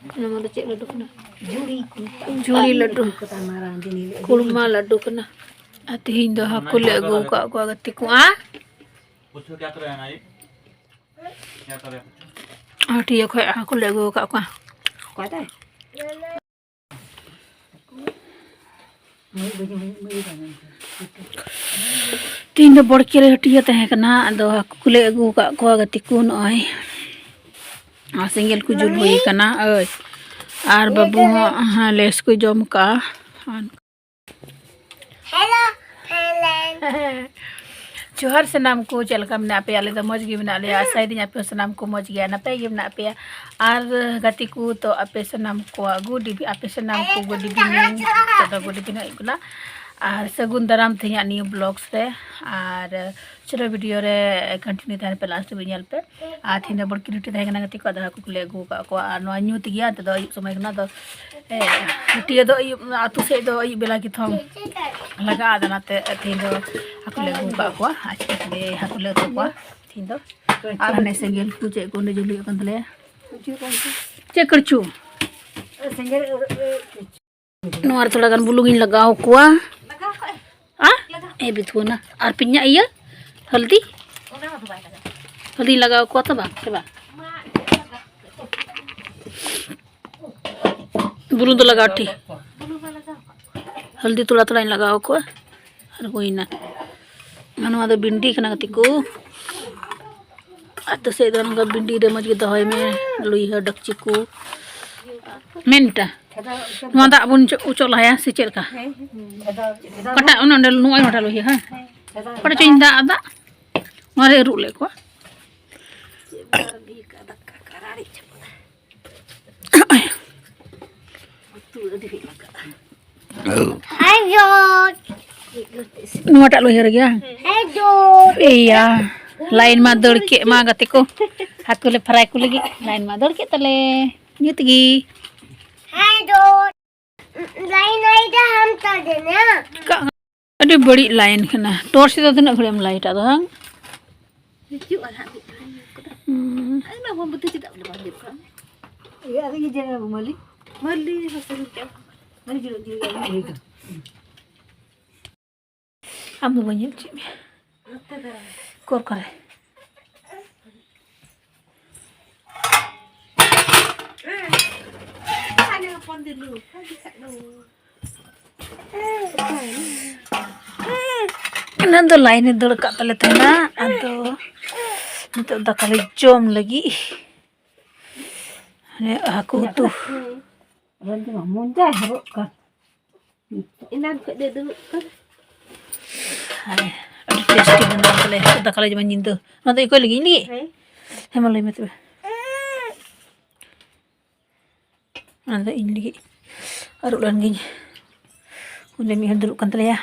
nama tu cek laddu kena juri laddu kurma laddu kena ati hindo aku le go ka aku agak tiku पूछो क्या कर रहे हैं नाई क्या कर रहे हैं ati aku le go ka aku तीन दो बड़ के हटिया तहे कना दो कुले अगु का को गति को नय आ सिंगल को जुल होई कना ओय आर बाबू हां लेस को जम का हेलो जोहर से नाम को चलका मना पे आले तो मौज गी बना ले आसाई दिन पे से नाम को मौज गया ना पे गी बना पे आर गति को तो आपे से नाम को गुडी भी आपे से नाम को गुडी भी तो गुडी भी नहीं गुला और सगुन दाराम थे न्यू ब्लॉग्स रे और चलो वीडियो रे कंटिन्यू थाने पे लास्ट भी पे आ थी बड़ किटी थे गति को आधा को ले गु का नो न्यू तगिया तो समय ना तो हटिया दो आतु से दो बेला की थम लगा आदनाते थी दो हाको ले गु का आज के हाको ले तो को थी दो और ने सेंगल को चे को ने जुली कन तले चे करचू सेंगल नोर थोड़ा गन बुलुगिन लगाओ को बिथुना और पिन्या iya हल्दी लगाओ को तो बा बुलु तो लगाओ ठी हल्दी थोड़ा थोड़ा लगाओ को और कोई ना मनवा दो भिंडी कना गतिको अत से दन का भिंडी रे मज के दहय में लुई ह डकची को मेंटा नुआ दा बुन उचोल हाया से चेलका कटा उन नुआ हटा लो हां पड़ चिन दा दा मारे रुले को हेलो नुआ टा लो हेर गया हेलो एया लाइन मा दड़ के मा गते को हाथ को ले फ्राई को लगी लाइन मा दड़ के तले न्यूतगी हेलो लाइन आइदा हम ता देना अरे बड़ी लाइन खना टॉर्च से तो ना घड़े में लाइट आ तो हंग चु आधा ना हम बुते चिता ले बांध का ये आगे जे मली हसन के मली जो हम तो बनिए ची में कोर करे नंदो लाइन दड़ का तले तना अदो तो दकाले जोम लगी ने हाको तु रंज मुंजा हरो का इनान को दे दु हाय अभी टेस्टी बना तले दकाले जमन जिंदो न तो इको लगी नी हेमा लई मत ada ini aru lan gini udah mi dulu kan ya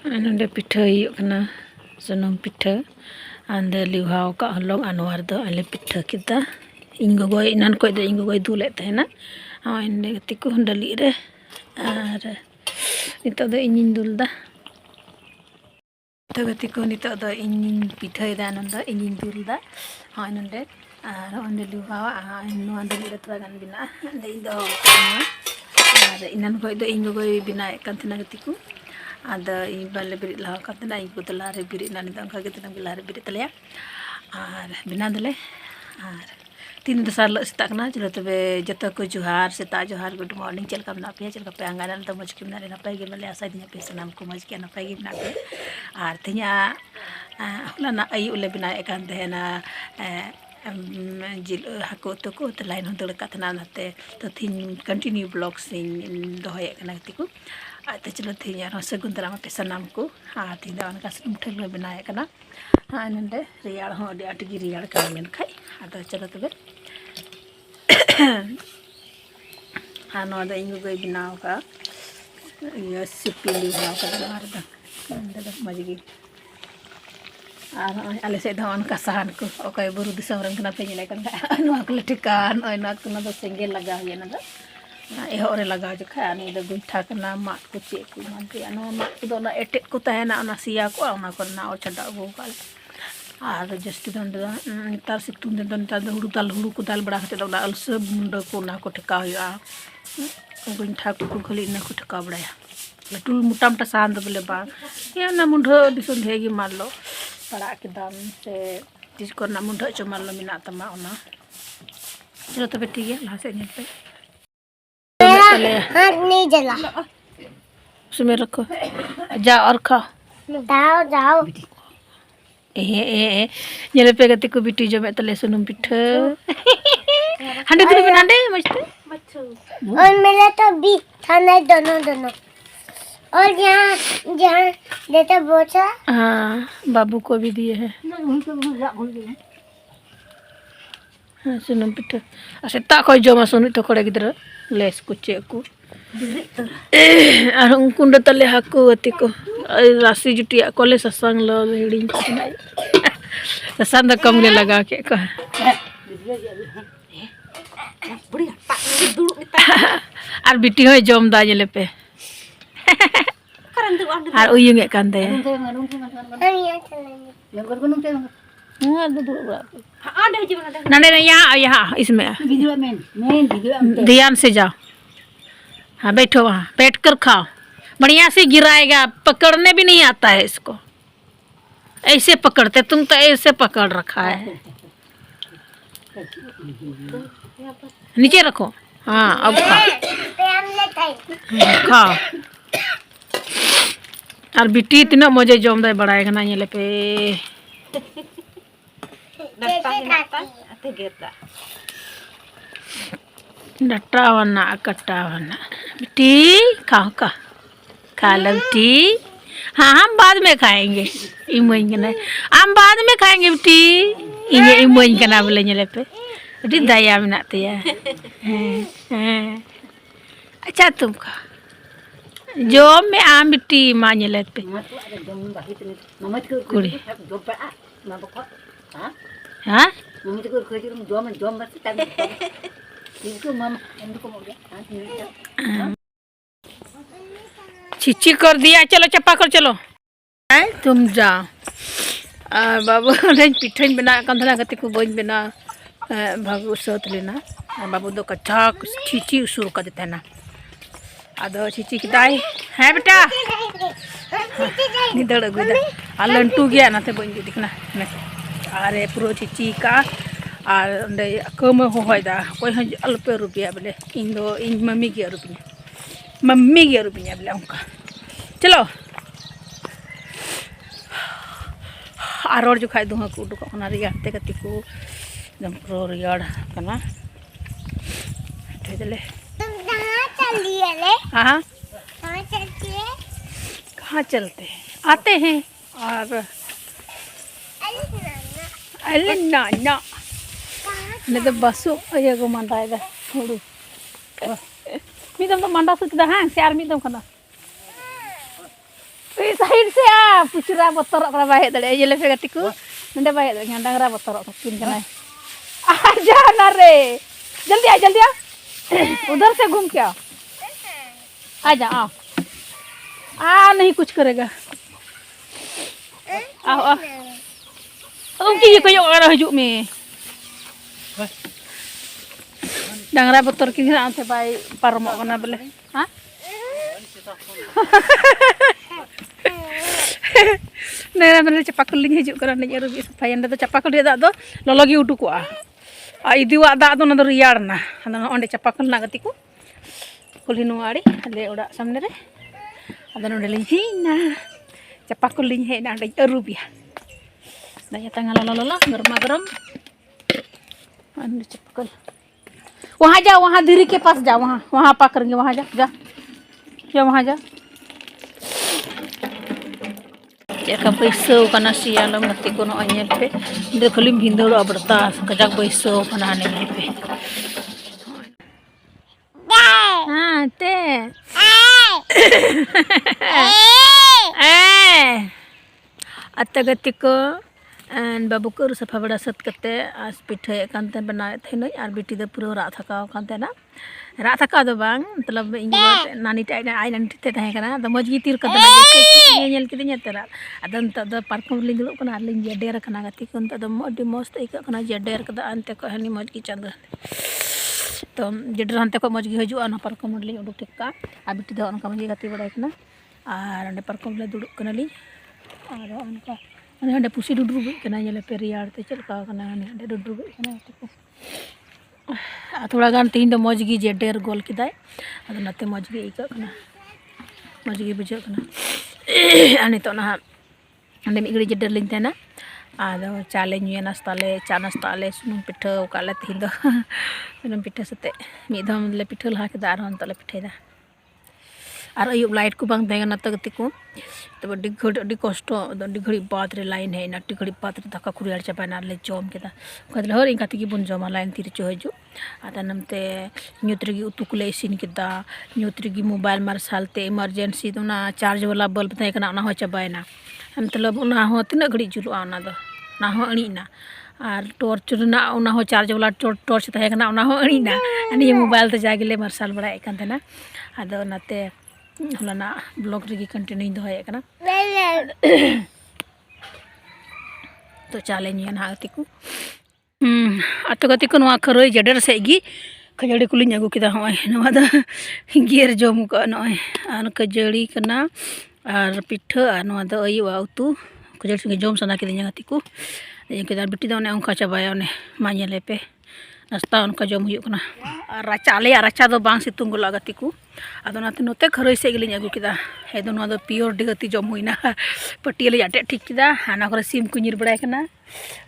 anda pitha yuk kena senang pitha anda liuhau ka halong anwar do ale pitha kita ingo goi nan koi do ingo goi dule tahena ande tiku ndali re ar itu do ingin dul da तगति को नित the engine पिठै दानन the engine दुल the हानंदे are ओंदे लुवा no अंदे लेत्रा गान बिना दे the are इनन कोइ the इंगो कोइ बिना कंतना गति को आद इ बाले बिरि ला कंतना इ पुतला रे बिरि नानि द अंका गति बिला रे बिरि तले आर बिना दले आर तीन दसार ल सेता कना चलो तबे जतो को जोहार सेता जोहार गुड मॉर्निंग चलका बना पे चलका पे अंगाना त मज के बना रे नपाय गे मले आशा दिया पे सनाम को मज के नपाय गे बना पे आर तिया हलाना आयु ले बना एकान देना जिल हाको तो को त लाइन हदड़ का तना नते तो थिन कंटिन्यू ब्लॉग सिंग दोहय कना तिको आते चलो थिया सगुन दाराम पे सनाम को आ थिन दा अनका सुम ठल बना कना नंदे रियाड़ हो अडी आटगी रियाड़ का मेन खाई आदो चलो तबे हाँ नो दा इंगो गई बनाओ का ये सिपिली बनाओ का मार दा दा मजगी आर आले से धवन का सहन को ओकय बुरु दिसम रंग ना पे ने kan नो अकल ठिकान ओय ना तो ना सेंगे लगा ये ना ए होरे लगा जो खा ने द गुठा कना मा को चे को मान के नो मा को ना एटे को तहना ना सिया को ना को ना ओ छडा गो का और जस्ती दो नेतार सितुंग दिन नेतार हुड़ू को दाल बड़ा खाते अलसा मुंडा को ना को ठेका हुआ गंठा को खाली इना को ठेका बड़ाया लटू मोटा मोटा सान दो बोले बा ये ना मुंडा दिसों धेगी मार लो बड़ा के दाम से जिसको ना मुंडा चो मार लो मिना तमा ओना चलो तो ठीक है लास्ट एंड पे हाथ नहीं जला उसमें रखो जा और खा जाओ जाओ nyele pegati ko bitu jo met tele sunum pitha hande tu binande masti और मिला तो भी खाना दोनों दोनों और यहाँ जहाँ देता बोचा हाँ बाबू को भी दिए हैं हाँ sunum pitha aseta ko joma sunu to kore gidra les kuce ku ar unkunda tale haku atiko राशि जुटिया कोले ससंग लो हिडिंग ससंग तो कम ने लगा के का और बिटी हो जम दा जले पे और उयुंगे कांदे नने यहाँ इसमें ध्यान से जाओ हाँ बैठो वहाँ बैठ कर खाओ बढ़िया से गिराएगा पकड़ने भी नहीं आता है इसको ऐसे पकड़ते तुम तो ऐसे पकड़ रखा है नीचे रखो हाँ अब खाओ खाओ और बिटी इतना मजे जमदा बढ़ाएगा ना ये ले पे डट्टा वना कट्टा वना बिटी खाओ का खा लवटी हाँ हम बाद में खाएंगे इमोइन के ना हम बाद में खाएंगे बेटी ये इमोइन के ना बोले ले पे बेटी दया में नाते है अच्छा तुम खा जो मैं आम बेटी माँ ले पे कुड़ी हाँ छिची कर दिया चलो चप्पा कर चलो तुम जाओ बाबू पिठन बना कंधना गति को बोझ बना भागु सत लेना बाबू दो कच्चा छिची शुरू कर देता है ना आदो छिची की दाई है बेटा निदड़ गुदा लंटू गया ना थे बोझ दिखना अरे प्रो छिची का और कम होदा कोई अल्प रुपया बोले इन दो इन मम्मी की रुपया मम्मी की रुपया बोले उनका चलो और जो खाए दुहा को उडुक रियाते कति को एकदम प्रो रियाड़ कना ठेदले तुम कहाँ चली है हाँ कहाँ चलती है कहाँ चलते हैं आते हैं और अरे नाना नहीं तो बसु ये को मंडा है थोड़ू मीदम तो मंडा सुचदा हाँ चार मीदम कना इस साइड से आ पुचरा बतर करा बाहे दले ये ले फेगति को नंदे बाहे दले डांगरा बतर किन कना आ जा ना रे जल्दी आ उधर से घूम के आओ आ जा आओ आ नहीं कुछ करेगा आओ आओ उनकी ये कोई और हजू में डांगरा बतर की से भाई परमो कना बोले हाँ नेरा मेरे चपाकल लिंग हजू करा नहीं रुबी सफाई अंदर तो चपाकल रे दादो ललोगी उटुको आ इदिवा दादो ना दो रियाड़ ना अंदर ओंडे चपाकल ना गति को कुली नुआड़ी ले ओड़ा सामने रे अंदर ओंडे लिंग हिना चपाकल लिंग हे ना अंडे रुबिया दया तंगा ललो गरमा गरम अंदर चपाकल वहाँ जा वहाँ धीरे के पास जा वहाँ पा करेंगे वहाँ जा जा क्या वहाँ जा जैका पैसा कना सियालम नती को नो अन्य पे देखली भिंदड़ अबरता कजाक पैसा कना ने पे हाँ ते अत्तगति को and babu ko ru safa bada sat kate as pitha kan te bana thenoi ar biti da pura ra thaka kan te na ra thaka do bang matlab ingi nani tai ai nani te tahe kana da moj gi tir kada nyel kidinya tera adan ta da parkom ling lu kana ling jeder kana gati kun ta da modi most ik kana jeder kada ante ko hani moj gi chand तो जडर हंते को मज हजुआ ना पार्कम ली उडुक टिका आ बिटी दा अनका मज गति बड़ाय कना आर अंडे पार्कम ले दुडुक कना ली आर अनका अने अंडे पुसी दुडुब कना येले पेरियार ते चलका कना अने अंडे दुडुब कना तिको आ थोड़ा गान तीन दो मज गी जेडेर गोल किदाय अद नते मज गी इका कना मज गी बुझा कना अने तो ना अंडे मिगड़ी जेडेर लिन तेना आदो चाले नुए नास्ता ले चा नास्ता ले सुनुम पिठा काले तीन दो सुनुम पिठा सते मिदम ले पिठा लहा के दार हन तले पिठा दा आर अयुब लाइट को बांग देगा नत गति को तो डी कष्ट डी घड़ी बाद रे लाइन है ना डी घड़ी बाद रे दाका खुरियार चापा ना ले जम केदा कदल हर इंका तिगी बन जमा लाइन तीर चो हजु आदा नमते न्यूट्रिगी उतु कुले सिन केदा न्यूट्रिगी मोबाइल मार्शलते इमरजेंसी तो ना चार्ज वाला बल्ब तय कना ना हो चाबायना मतलब उना हो तिना घड़ी जुलुआ उना दो ना हो अणीना और टॉर्च ना उना हो चार्ज वाला टॉर्च तय कना उना हो अणीना अनि मोबाइल ते जागिले मार्शल बड़ाय कान तेना आदो नाते हलाना ब्लॉग रेगी कंटिन्यू दोहय कना तो चाले नियन हागति को अतो गति को नवा खरोय जडर सेगी खजड़ी कुलिन अगु किदा होय नवा दा गियर जम को नय आन खजड़ी कना और पिठा और नवा दा अयुआ उतु खजड़ी संगे जम सना किदिन गति को केदा बिटी दा ओने अंका चाबाया ओने माñele पे नास्ता उनका जम हुई कना राचा आले राचा दो बांग सितुंग गोला गति को आदो नाते नोते खरोय से गिलिन अगु किदा हे दो नवा दो प्योर डी गति जम हुईना पटियल जाटे ठीक किदा हाना करे सिम को निर बड़ाय कना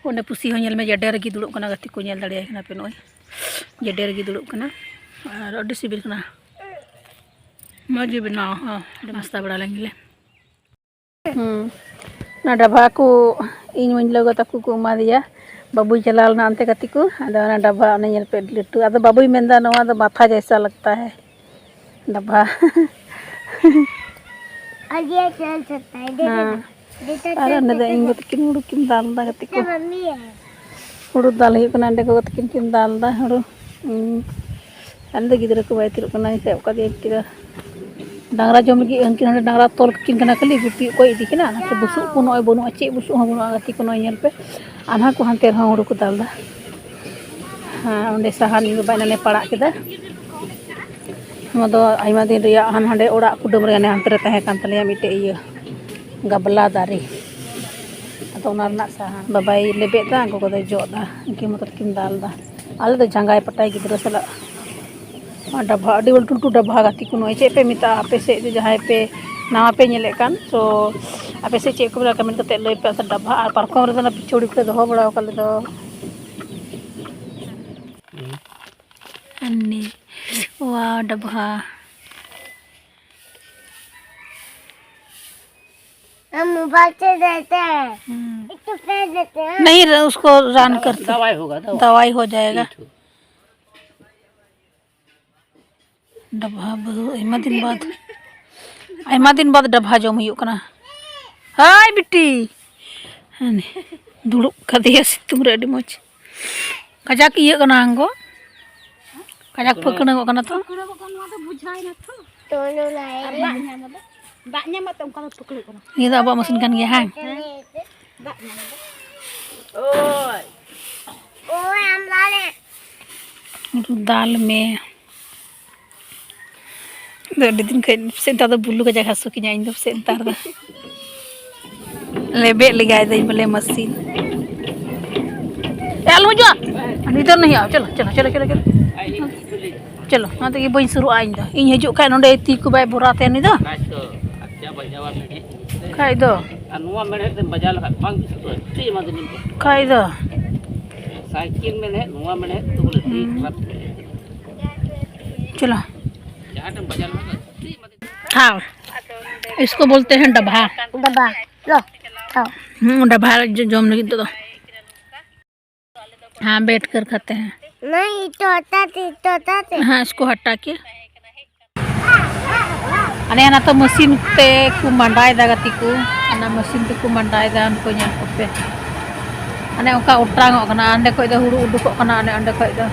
ओने पुसी हो नेल में जडेर गी दुड़ुब कना गति को नेल दड़िया कना पे नोय जडेर गी दुड़ुब कना और अड्डी सिबिल कना मजे बिना हां नास्ता बड़ा लंगिले ना डबा को इन मन लगा तकु को मा दिया बाबू चलाल ना अंते कति को अदा ना डब्बा ने नेल पे लट्टू अदा बाबू मेंदा नवा द माथा जैसा लगता है डब्बा आगे चल सकता है देखो अरे न द इंग तकिन उडु किन दाल दा कति को मम्मी है उडु दाल ही कना अंडे को तकिन किन दाल दा उडु अंदे गिदर को बाय तिरु कना से ओका दे तिरा डांगरा जम लगी अंकिन हंडे डांगरा तोल किन कना कली गुपी कोई दिखना ना बुसु को नय बनु अचे बुसु ह बनु गति को नय नेल पे आना को हंते ह उडु को दाल दा हां ओंडे सहान नि बायना ने पड़ा केदा मदो आइमा दिन रिया हान हंडे ओड़ा कुडम रे ने हंते तहे कान तले मिटे इया गबला दारे तो ओना ना सहान बाबाई लेबे दा को को जो दा इनके मतलब किन दाल दा आले तो जंगाय पटाई गिदरा सला डब्बा अडी वल टुटू डब्बा गति को नय चे पे मिता आपे से जो जहाय पे नावा पे नेले कान तो आपे से चे को बला कमेंट कते लय पे डब्बा और पारकम रे ना पिछोड़ी को दो बड़ा कल दो अन्नी वाह डब्बा हम मोबाइल से देते हैं एक तो पे देते हैं नहीं उसको रन करते दवाई होगा दवाई हो जाएगा डब्बा आइमा दिन बाद डब्बा जम हुई कना हाय बिट्टी हने दुड़ुब कदिया सितुंग रे अडी मोच कजाक इया कना अंगो कजाक फकना कना तो दोनों लाए Bak nyama tong kalau pukul kono. ini dah bawa mesin kan ya hang Bak nyama. ओए ओए हम लाले itu दाल में दो दिन के सेंटा तो बुल्लू का जगह सुकी जाइन दो सेंटा दा लेबे लगाए दे बोले मशीन आलू जो इधर नहीं आओ चलो चलो चलो चलो चलो चलो ना तो ये बइन शुरू आइन दो इन हजू खाय नोडे ती को बाय बोराते नि दो कासो अच्छा बजावा में खाय दो अनुवा में है बजा लगा पांग तो ती मदनी खाय दो साइकिल में है नुवा में है तो बोले ती चलो जहां तुम बजा लगा ती मदनी खाओ इसको बोलते हैं डब्बा डब्बा लो खाओ डब्बा जम लगी तो हाँ बैठ कर खाते हैं नहीं तोता थे हाँ इसको हटा के अने ना तो मशीन पे को मंडाय दा गति को ना मशीन पे को मंडाय दा उनको यहाँ पे ane onka utrangok kana ande khoj do huru udukok kana ane ande khoj do